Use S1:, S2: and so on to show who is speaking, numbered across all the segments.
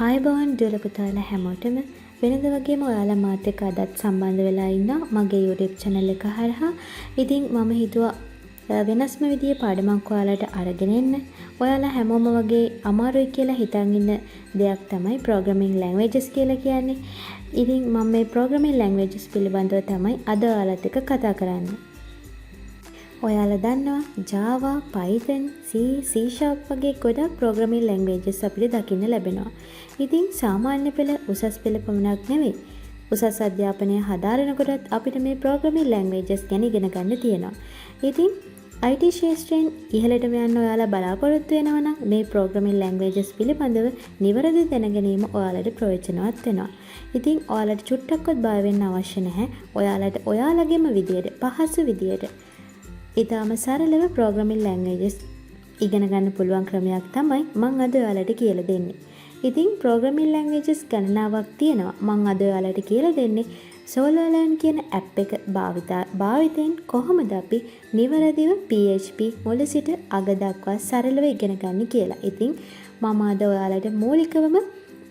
S1: ආයුබෝවන් දුවලා පුතාලා හැමෝටම වෙනද වගේම ඔයාලා මාත් එක්ක අදත් සම්බන්ධ වෙලා ඉන්නවා මගේ YouTube channel එක හරහා. ඉතින් මම හිතුවා වෙනස්ම විදිහේ පාඩමක් ඔයාලට අරගෙන එන්න. ඔයාලා හැමෝම වගේ අමාරුයි කියලා හිතන් ඉන්න දෙයක් තමයි programming languages කියලා කියන්නේ. ඉතින් මම මේ programming languages පිළිබඳව තමයි අද ඔයාලත් එක්ක කතා කරන්නේ. ඔයාලා දන්නවා Java, Python, C, C# වගේ ගොඩක් programming languages අපිට දකින්න ලැබෙනවා. ඉතින් සාමාන්‍ය පෙළ උසස් පෙළ පමණක් නෙවෙයි. උසස් අධ්‍යාපනය හදාරනකොටත් අපිට මේ programming languages ගැන ඉගෙන ගන්න තියෙනවා. ඉතින් IT ශාස්ත්‍රයෙන් ඉහළටම යන්න ඔයාලා බලාපොරොත්තු වෙනවා නම් මේ programming languages පිළිබඳව නිවැරදි දැනගැනීම ඔයාලට ප්‍රයෝජනවත් වෙනවා. ඉතින් ඔයාලට චුට්ටක්වත් බය වෙන්න අවශ්‍ය නැහැ. ඔයාලට ඔයාලගේම විදියට පහසු විදියට ඊටාම සරලව programming languages ඉගෙන ගන්න පුළුවන් ක්‍රමයක් තමයි මම අද ඔයාලට කියලා දෙන්නේ. ඉතින් programming languages ගණනාවක් තියෙනවා. මම අද ඔයාලට කියලා දෙන්නේ sololearn කියන app එක භාවිතයෙන් කොහොමද අපි නිවැරදිව PHP මුල සිට අග දක්වා සරලව ඉගෙන ගන්න කියලා. ඉතින් මම අද ඔයාලට මූලිකවම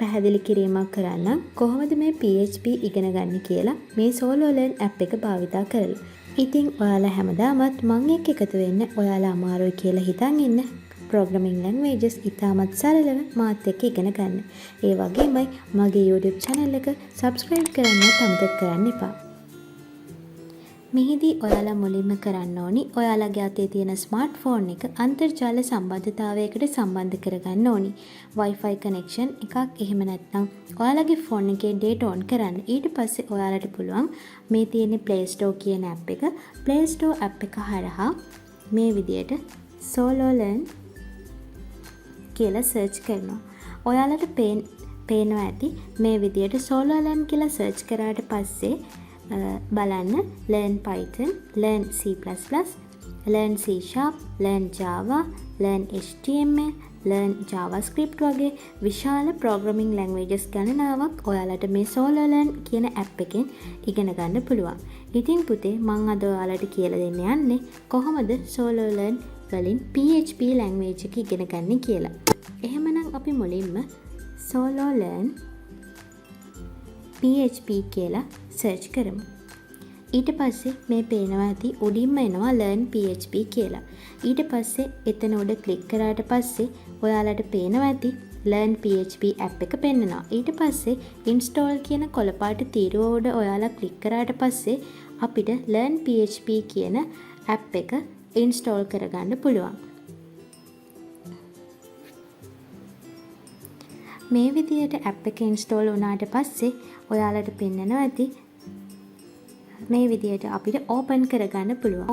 S1: පැහැදිලි කිරීමක් කරන්නම් කොහොමද මේ PHP ඉගෙන ගන්න කියලා මේ sololearn app එක භාවිතා කරලා. ඉතින් ඔයාලා හැමදාමත් මම එක්ක එකතු වෙන්න ඔයාලා අමාරුයි කියලා හිතන් ඉන්න programming languages ඉතාමත් සරලව මාත් එක්ක ඉගෙන ගන්න. ඒ වගේමයි මගේ YouTube channel එක subscribe කරන්නත් අමතක කරන්න එපා. මෙහිදී ඔයාලා මුලින්ම කරන්න ඕනි ඔයාලගේ අතේ තියෙන ස්මාර්ට්ෆෝන් එක අන්තර්ජාල සම්බන්ධතාවයකට සම්බන්ධ කරගන්න ඕනි. Wi-Fi connection එකක් එහෙම නැත්නම් ඔයාලගේ ෆෝන් එකේ data on කරන්න. ඊට පස්සේ ඔයාලට පුළුවන් මේ තියෙන Play Store කියන app එක Play Store app එක හරහා මේ විදියට sololearn කියලා search කරනවා. ඔයාලට පේනවා ඇති මේ විදියට sololearn කියලා search කරාට පස්සේ බලන්න learn Python, learn C++, learn C#, learn Java, learn HTML, learn JavaScript වගේ විශාල programming languages ගණනාවක් ඔයාලට මේ sololearn කියන app එකෙන් ඉගෙන ගන්න පුළුවන්. ඉතින් පුතේ මම අද ඔයාලට කියලා දෙන්න යන්නේ කොහොමද sololearn වලින් PHP language එක ඉගෙන ගන්න කියලා. එහෙමනම් අපි මුලින්ම sololearn PHP කියලා search කරමු. ඊට පස්සේ මේ පේනවා ඇති උඩින්ම එනවා learn PHP කියලා. ඊට පස්සේ එතන උඩ ක්ලික් කරාට පස්සේ ඔයාලට පේනවා ඇති learn PHP app එක පෙන්නනවා. ඊට පස්සේ install කියන කොළපාට තීරුව උඩ ඔයාලා ක්ලික් කරාට පස්සේ අපිට learn PHP කියන app එක install කරගන්න පුළුවන්. මේ විදියට app එක install වුණාට පස්සේ ඔයාලට පෙන්නනවා ඇති මේ විදියට අපිට open කරගන්න පුළුවන්.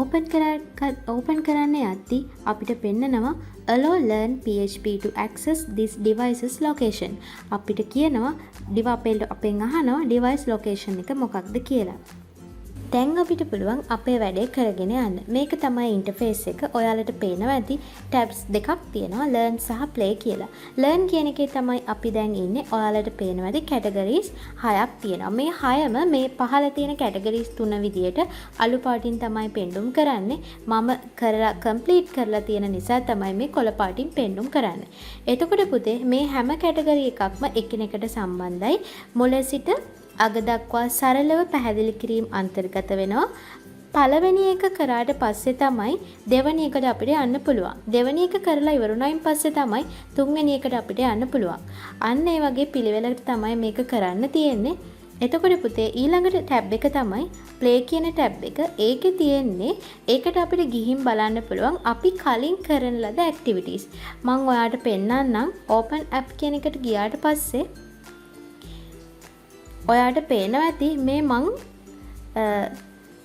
S1: open කරන්න යද්දී අපිට පෙන්නනවා allow learn PHP to access this device's location. අපිට කියනවා අපෙන් අහනවා device location එක මොකක්ද කියලා. දැන් අපිට පුළුවන් අපේ වැඩේ කරගෙන යන්න. මේක තමයි ඉන්ටර්ෆේස් එක. ඔයාලට පේනවා ඇති tabs දෙකක් තියෙනවා learn සහ play කියලා. learn කියන එකේ තමයි අපි දැන් ඉන්නේ. ඔයාලට පේනවා ඇති categories 6ක් තියෙනවා. මේ 6ම මේ පහළ තියෙන categories 3 විදියට අලු පාටින් තමයි පෙන්වුම් කරන්නේ. මම complete කරලා තියෙන නිසා තමයි මේ කොළ පාටින් පෙන්වුම් කරන්නේ. එතකොට පුතේ මේ හැම category එකක්ම එකිනෙකට සම්බන්ධයි. මුල සිට අග දක්වා සරලව පැහැදිලි කිරීම අන්තර්ගත වෙනවා. පළවෙනි එක කරාට පස්සේ තමයි දෙවෙනි එකට අපිට යන්න පුළුවන්. දෙවෙනි එක කරලා ඉවරුණායින් පස්සේ තමයි තුන්වෙනි එකට අපිට යන්න පුළුවන්. අන්න ඒ වගේ පිළිවෙලකට තමයි මේක කරන්න තියෙන්නේ. එතකොට පුතේ ඊළඟට ටැබ් එක තමයි play කියන ටැබ් එක. ඒකේ තියෙන්නේ ඒකට අපිට ගිහින් බලන්න පුළුවන් අපි කලින් කරන ලද activities. මම ඔයාලට පෙන්නන්නම් open app කියන එකට ගියාට පස්සේ ඔයාට පේනවා ඇති මේ මං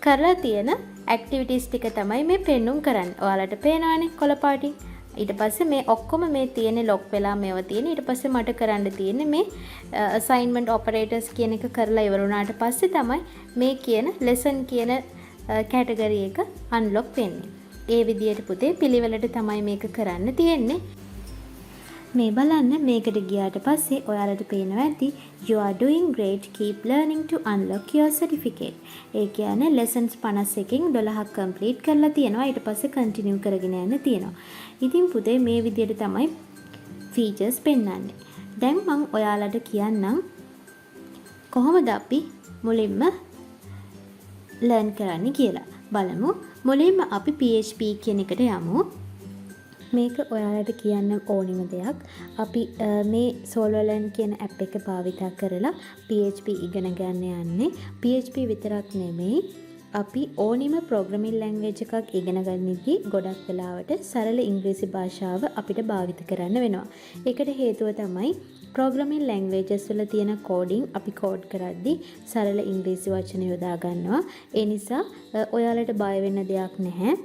S1: කරලා තියෙන ඇක්ටිවිටීස් ටික තමයි මේ පෙන්නුම් කරන්නේ. ඔයාලට පේනවනේ කොළ පාටින්. ඊට පස්සේ මේ ඔක්කොම මේ තියෙන ලොක් වෙලා මේව තියෙන. ඊට පස්සේ මට කරන්න තියෙන්නේ මේ assignment operators කියන එක කරලා ඉවර වුණාට පස්සේ තමයි මේ කියන lesson කියන කැටගරි එක unlock වෙන්නේ. ඒ විදිහට පුතේ පිළිවෙලට තමයි මේක කරන්න තියෙන්නේ. මේ බලන්න මේකට ගියාට පස්සේ ඔයාලට පේනවා ඇති you are doing great, keep learning to unlock your certificate. ඒ කියන්නේ lessons 51කින් 12ක් complete කරලා තියෙනවා. ඊට පස්සේ continue කරගෙන යන්න තියෙනවා. ඉතින් පුතේ මේ විදිහට තමයි features පෙන්වන්නේ. දැන් මම ඔයාලට කියන්නම් කොහොමද අපි මුලින්ම ලර්න් කරන්න කියලා. බලමු. මුලින්ම අපි PHP කියන එකට යමු. මේක ඔයාලට කියන්න ඕනිම දෙයක්. අපි මේ sololearn කියන app එක භාවිතා කරලා PHP ඉගෙන ගන්න යන්නේ. PHP විතරක් නෙමෙයි. අපි ඕනිම programming language එකක් ඉගෙන ගන්නදී ගොඩක් වෙලාවට සරල ඉංග්‍රීසි භාෂාව අපිට භාවිත කරන්න වෙනවා. ඒකට හේතුව තමයි programming languages වල තියෙන coding අපි code කරද්දී සරල ඉංග්‍රීසි වචන යොදා ගන්නවා. ඒ නිසා ඔයාලට බය වෙන්න දෙයක් නැහැ.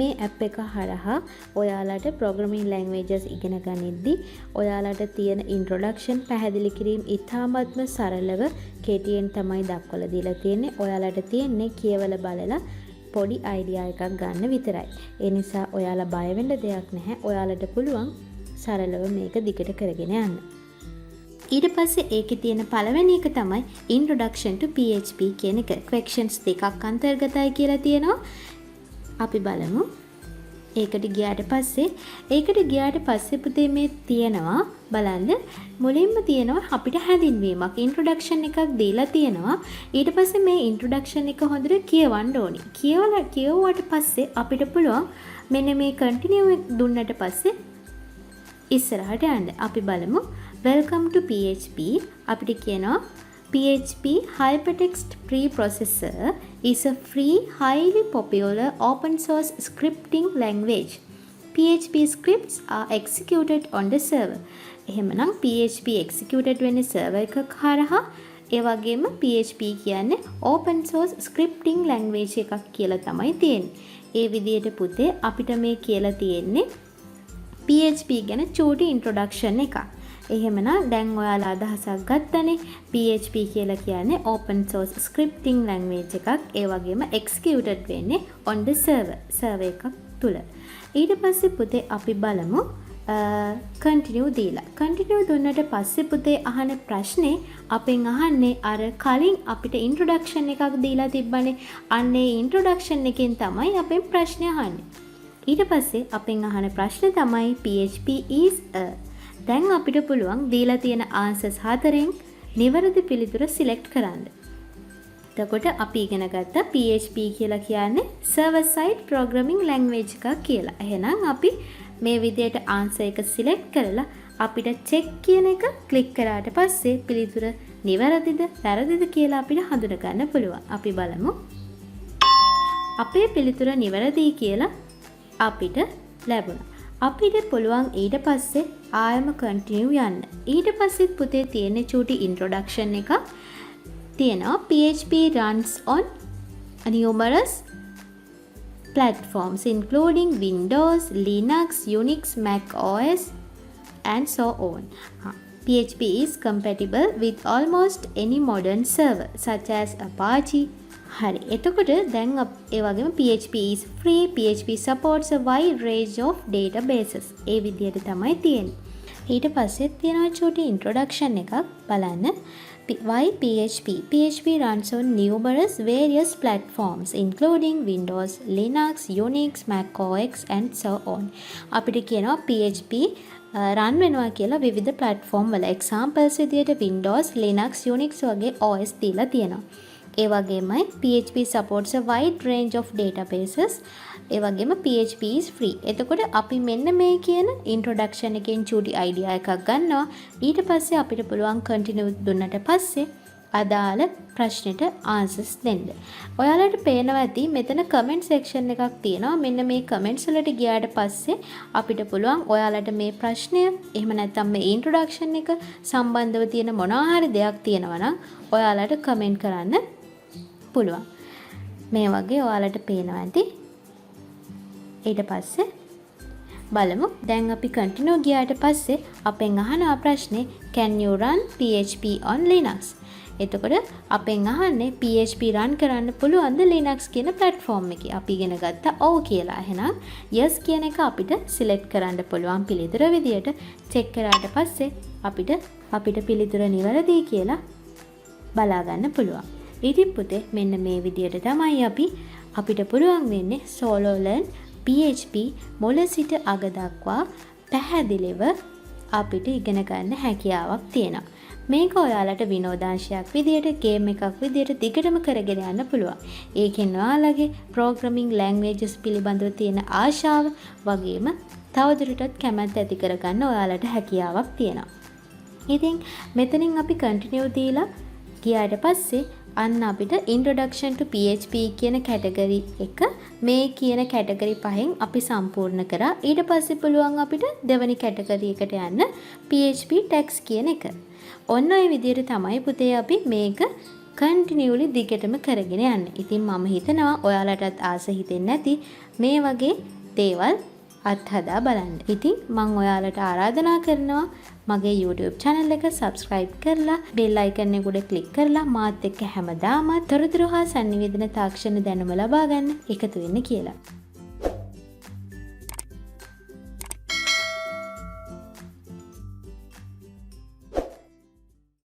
S1: මේ app එක හරහා ඔයාලට programming languages ඉගෙන ගනිද්දී ඔයාලට තියෙන introduction පැහැදිලි කිරීම ඉතාමත්ම සරලව කෙටියෙන් තමයි දක්වලා දීලා තියෙන්නේ. ඔයාලට තියෙන්නේ කියවලා බලලා පොඩි idea එකක් ගන්න විතරයි. ඒ නිසා ඔයාලා බය වෙන්න දෙයක් නැහැ. ඔයාලට පුළුවන් සරලව මේක දිගට කරගෙන යන්න. ඊට පස්සේ ඒකේ තියෙන පළවෙනි එක තමයි introduction to PHP කියන එක. questions දෙකක් අන්තර්ගතයි කියලා තියෙනවා. අපි බලමු. ඒකට ගියාට පස්සේ පුතේ මේ තියෙනවා බලන්න මුලින්ම තියෙනවා අපිට හැඳින්වීමක් introduction එකක් දීලා තියෙනවා. ඊට පස්සේ මේ introduction එක හොඳට කියවන්න ඕනි. කියවුවාට පස්සේ අපිට පුළුවන් මෙන්න මේ continue දුන්නට පස්සේ ඉස්සරහට යන්න. අපි බලමු. welcome to PHP. අපිට කියනවා PHP Hypertext Preprocessor is a free, highly popular open source scripting language. PHP scripts are executed on the server. එහෙමනම් PHP executed වෙන්නේ server එකක හරහා. ඒ වගේම PHP කියන්නේ open source scripting language එකක් කියලා තමයි තියෙන්නේ. ඒ විදිහට පුතේ අපිට මේ කියලා තියෙන්නේ PHP ගැන චූටි introduction එකක්. එහෙමනම් දැන් ඔයාලා අදහසක් ගත්තනේ PHP කියලා කියන්නේ open source scripting language එකක්. ඒ වගේම executed වෙන්නේ on the server එකක් තුල. ඊට පස්සේ පුතේ අපි බලමු continue දීලා. continue දුන්නට පස්සේ පුතේ අහන ප්‍රශ්නේ අපෙන් අහන්නේ අර කලින් අපිට introduction එකක් දීලා තිබ්බනේ. අන්න ඒ introduction එකෙන් තමයි අපෙන් ප්‍රශ්නේ අහන්නේ. ඊට පස්සේ අපෙන් අහන ප්‍රශ්නේ තමයි PHP is a. දැන් අපිට පුළුවන් දීලා තියෙන answers හතරෙන් නිවැරදි පිළිතුර select කරන්න. එතකොට අපි ඉගෙන ගත්ත PHP කියලා කියන්නේ server side programming language එකක් කියලා. එහෙනම් අපි මේ විදිහට answer එක select කරලා අපිට check කියන එක click කරාට පස්සේ පිළිතුර නිවැරදිද වැරදිද කියලා අපිට හඳුනා ගන්න පුළුවන්. අපි බලමු. අපේ පිළිතුර නිවැරදි කියලා අපිට ලැබුණා. අපිට පුළුවන් ඊට පස්සේ ආයම continue යන්න. ඊට පස්සෙත් පුතේ තියෙන චූටි introduction එකක් තියෙනවා. PHP runs on numerous platforms including Windows, Linux, Unix, Mac OS and so on. PHP is compatible with almost any modern server such as Apache. හරි. එතකොට දැන් ඒ වගේම PHP is free. PHP supports a wide range of databases. ඒ විදිහට තමයි තියෙන්නේ. ඊට පස්සේ තියෙනවා චූටි introduction එකක් බලන්න. Why PHP? PHP runs on numerous various platforms including Windows, Linux, Unix, Mac OS and so on. අපිට කියනවා PHP run වෙනවා කියලා විවිධ platform වල. examples විදිහට Windows, Linux, Unix වගේ OS දීලා තියෙනවා. ඒ වගේමයි PHP supports a wide range of databases. ඒ වගේම PHP is free. එතකොට අපි මෙන්න මේ කියන introduction එකෙන් චූටි idea එකක් ගන්නවා. ඊට පස්සේ අපිට පුළුවන් continue දුන්නට පස්සේ අදාළ ප්‍රශ්නෙට answers දෙන්න. ඔයාලට පේනවා ඇති මෙතන comment section එකක් තියෙනවා. මෙන්න මේ comments වලට ගියාට පස්සේ අපිට පුළුවන් ඔයාලට මේ ප්‍රශ්නය එහෙම නැත්නම් මේ introduction එක සම්බන්ධව තියෙන මොනවා හරි දෙයක් තියෙනවා නම් ඔයාලට comment කරන්න පුළුවන්. මේ වගේ ඔයාලට පේනවා ඇති. ඊට පස්සේ බලමු. දැන් අපි continue ගියාට පස්සේ අපෙන් අහනවා ප්‍රශ්නේ can you run PHP on Linux? එතකොට අපෙන් අහන්නේ PHP run කරන්න පුළුවන්ද Linux කියන platform එකේ? අපි ඉගෙන ගත්තා ඔව් කියලා. එහෙනම් yes කියන එක අපිට select කරන්න පුළුවන් පිළිතුර විදියට check කරාට පස්සේ අපිට පිළිතුර නිවැරදි කියලා බලා ගන්න පුළුවන්. ඉතින් පුතේ මෙන්න මේ විදියට තමයි අපිට පුළුවන් වෙන්නේ sololearn PHP මුල සිට අග දක්වා පැහැදිලිව අපිට ඉගෙන ගන්න හැකියාවක් තියෙනවා. මේක ඔයාලට විනෝදාංශයක් විදියට ගේම් එකක් විදියට දිගටම කරගෙන යන්න පුළුවන්. ඒකෙන් ඔයාලගේ ප්‍රෝග්‍රෑමින් ලැන්ග්වේජස් පිළිබඳව තියෙන ආශාව වගේම තවදුරටත් කැමැත්ත ඇති කරගන්න ඔයාලට හැකියාවක් තියෙනවා. ඉතින් මෙතනින් අපි කන්ටිනියු දීලා ගියාට පස්සේ අන්න අපිට introduction to PHP කියන කැටගරි එක මේ කියන කැටගරි පහෙන් අපි සම්පූර්ණ කරා. ඊට පස්සේ පුළුවන් අපිට දෙවෙනි කැටගරි එකට යන්න PHP tags කියන එක. ඔන්න ඔය විදිහට තමයි පුතේ අපි මේක කන්ටිනියුලි දිගටම කරගෙන යන්නේ. ඉතින් මම හිතනවා ඔයාලටත් ආස හිතෙන්නේ නැති මේ වගේ දේවල් අත්හදා බලන්න. ඉතින් මම ඔයාලට ආරාධනා කරනවා මගේ YouTube channel එක subscribe කරලා bell icon එක උඩ click කරලා මාත් එක්ක හැමදාම තොරතුරු හා sannivedana තාක්ෂණ දැනුම ලබා ගන්න එකතු වෙන්න කියලා.